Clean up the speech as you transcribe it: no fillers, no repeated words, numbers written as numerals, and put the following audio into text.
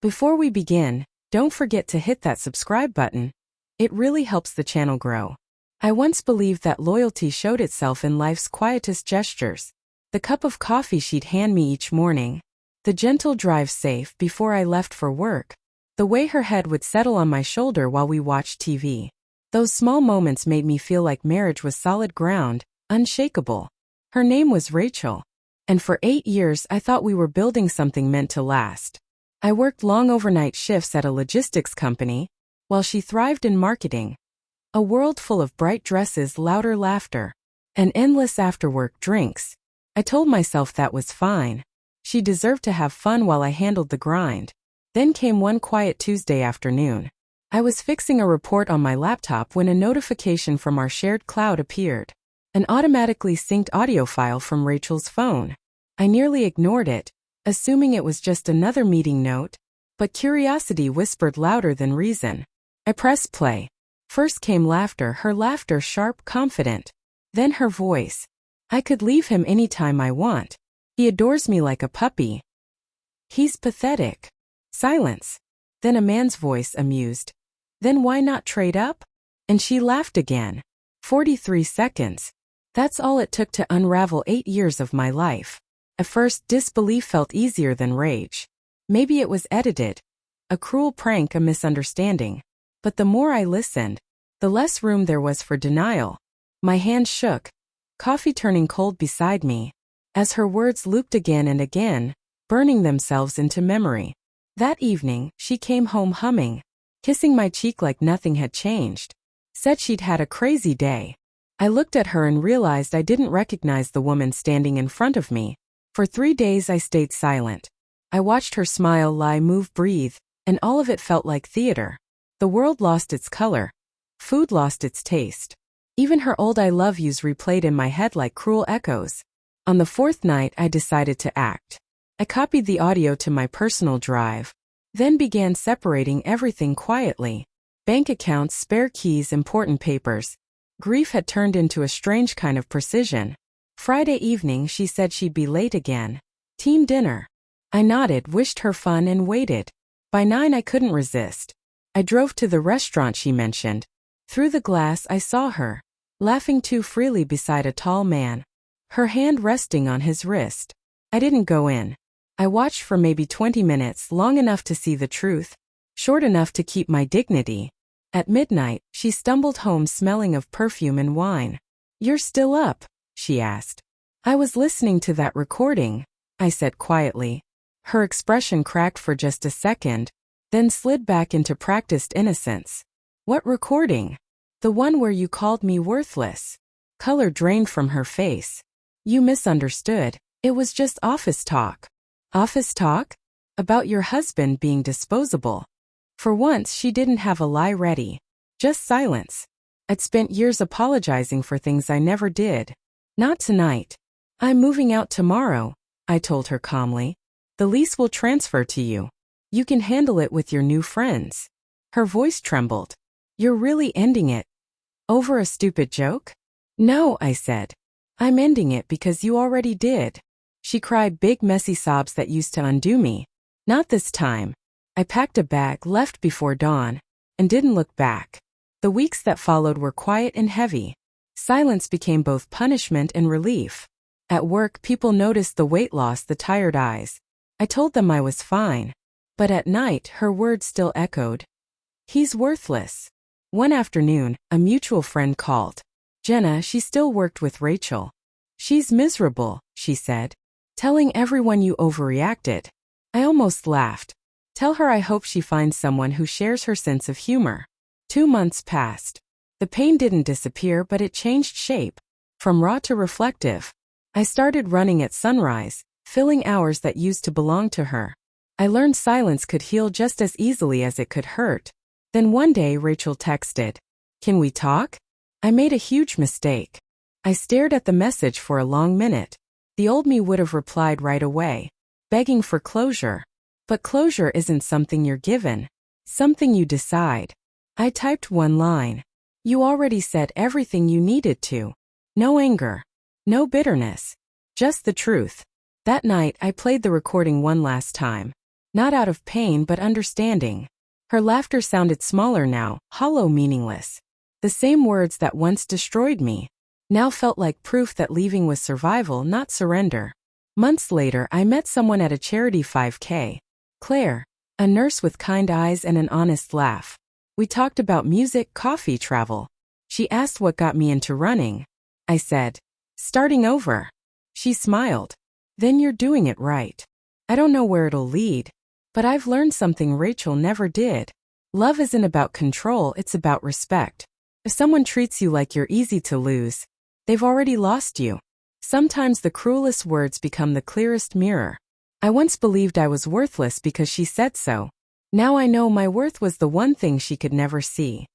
Before we begin, don't forget to hit that subscribe button. It really helps the channel grow. I once believed that loyalty showed itself in life's quietest gestures. The cup of coffee she'd hand me each morning, the gentle drive safe before I left for work, the way her head would settle on my shoulder while we watched TV. Those small moments made me feel like marriage was solid ground, unshakable. Her name was Rachel. And for 8 years I thought we were building something meant to last. I worked long overnight shifts at a logistics company, while she thrived in marketing. A world full of bright dresses, louder laughter, and endless after-work drinks. I told myself that was fine. She deserved to have fun while I handled the grind. Then came one quiet Tuesday afternoon. I was fixing a report on my laptop when a notification from our shared cloud appeared. An automatically synced audio file from Rachel's phone. I nearly ignored it, assuming it was just another meeting note, but curiosity whispered louder than reason. I pressed play. First came laughter, her laughter sharp, confident. Then her voice. I could leave him anytime I want. He adores me like a puppy. He's pathetic. Silence. Then a man's voice, amused. Then why not trade up? And she laughed again. 43 seconds. That's all it took to unravel 8 years of my life. At first, disbelief felt easier than rage. Maybe it was edited. A cruel prank, a misunderstanding. But the more I listened, the less room there was for denial. My hand shook, coffee turning cold beside me, as her words looped again and again, burning themselves into memory. That evening, she came home humming, kissing my cheek like nothing had changed. Said she'd had a crazy day. I looked at her and realized I didn't recognize the woman standing in front of me. For 3 days I stayed silent. I watched her smile, lie, move, breathe, and all of it felt like theater. The world lost its color. Food lost its taste. Even her old I love yous replayed in my head like cruel echoes. On the 4th night I decided to act. I copied the audio to my personal drive, then began separating everything quietly. Bank accounts, spare keys, important papers. Grief had turned into a strange kind of precision. Friday evening she said she'd be late again. Team dinner. I nodded, wished her fun, and waited. By 9 I couldn't resist. I drove to the restaurant she mentioned. Through the glass I saw her, laughing too freely beside a tall man, her hand resting on his wrist. I didn't go in. I watched for maybe 20 minutes, long enough to see the truth, short enough to keep my dignity. At midnight, she stumbled home smelling of perfume and wine. "You're still up?" she asked. "I was listening to that recording," I said quietly. Her expression cracked for just a second, then slid back into practiced innocence. "What recording?" "The one where you called me worthless." Color drained from her face. "You misunderstood. It was just office talk." "Office talk? About your husband being disposable?" For once she didn't have a lie ready. Just silence. I'd spent years apologizing for things I never did. "Not tonight. I'm moving out tomorrow," I told her calmly. "The lease will transfer to you. You can handle it with your new friends." Her voice trembled. "You're really ending it? Over a stupid joke?" "No," I said. "I'm ending it because you already did." She cried big messy sobs that used to undo me. "Not this time." I packed a bag, left before dawn, and didn't look back. The weeks that followed were quiet and heavy. Silence became both punishment and relief. At work, people noticed the weight loss, the tired eyes. I told them I was fine. But at night, her words still echoed. "He's worthless." One afternoon, a mutual friend called. Jenna, she still worked with Rachel. "She's miserable," she said. "Telling everyone you overreacted." I almost laughed. "Tell her I hope she finds someone who shares her sense of humor." 2 months passed. The pain didn't disappear, but it changed shape. From raw to reflective. I started running at sunrise, filling hours that used to belong to her. I learned silence could heal just as easily as it could hurt. Then one day Rachel texted, "Can we talk?" I made a huge mistake. I stared at the message for a long minute. The old me would have replied right away, begging for closure. But closure isn't something you're given, something you decide. I typed one line. "You already said everything you needed to." No anger. No bitterness. Just the truth. That night I played the recording one last time. Not out of pain but understanding. Her laughter sounded smaller now, hollow, meaningless. The same words that once destroyed me now felt like proof that leaving was survival, not surrender. Months later, I met someone at a charity 5K. Claire, a nurse with kind eyes and an honest laugh. We talked about music, coffee, travel. She asked what got me into running. I said, starting over. She smiled. Then you're doing it right. I don't know where it'll lead, but I've learned something Rachel never did. Love isn't about control, it's about respect. If someone treats you like you're easy to lose, they've already lost you. Sometimes the cruelest words become the clearest mirror. I once believed I was worthless because she said so. Now I know my worth was the one thing she could never see.